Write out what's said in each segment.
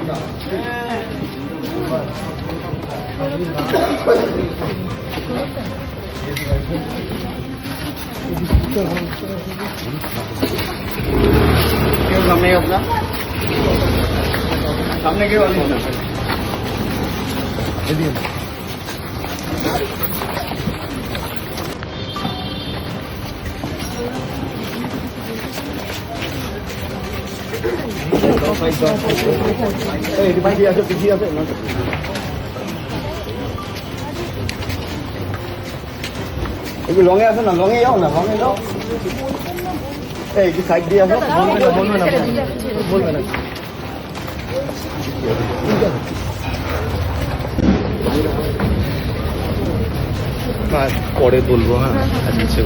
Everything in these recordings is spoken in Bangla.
क्यों सामने अपना सामने क्यों লঙে আসো না, লঙে যাও না, লঙে যাও। এই কি সাইড দিয়ে আসো, বলবে না বলবে না। পরে বলবো। হ্যাঁ আচ্ছা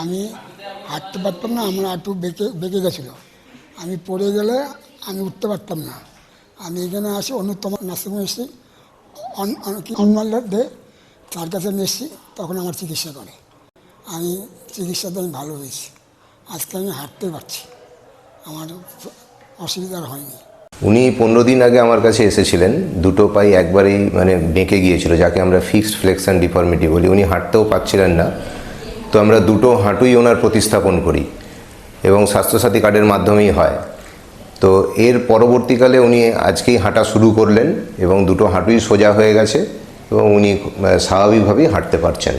আমি হাঁটতে পারতাম না, আমার হাঁটু বেঁকে গেছিলো। আমি পড়ে গেলে আমি উঠতে পারতাম না। আমি এখানে আসি অন্যতম নার্সিংহোমে এসেছি, অনমাল্লার তার কাছে আমি এসেছি, তখন আমার চিকিৎসা করে। আমি চিকিৎসাতে আমি ভালো হয়েছি, আজকে আমি হাঁটতে পারছি, আমার অসুবিধা হয়নি। উনি 15 দিন আগে আমার কাছে এসেছিলেন, দুটো পাই একবারেই মানে বেঁকে গিয়েছিল, যাকে আমরা ফিক্সড ফ্লেক্সন ডিফর্মিটি বলি। উনি হাঁটতেও পারছিলেন না, তো আমরা দুটো হাঁটুই ওনার প্রতিস্থাপন করি এবং স্বাস্থ্যসাথী কার্ডের মাধ্যমেই হয়। তো এর পরবর্তীকালে উনি আজকেই হাঁটা শুরু করলেন এবং দুটো হাঁটুই সোজা হয়ে গেছে এবং উনি স্বাভাবিকভাবেই হাঁটতে পারছেন।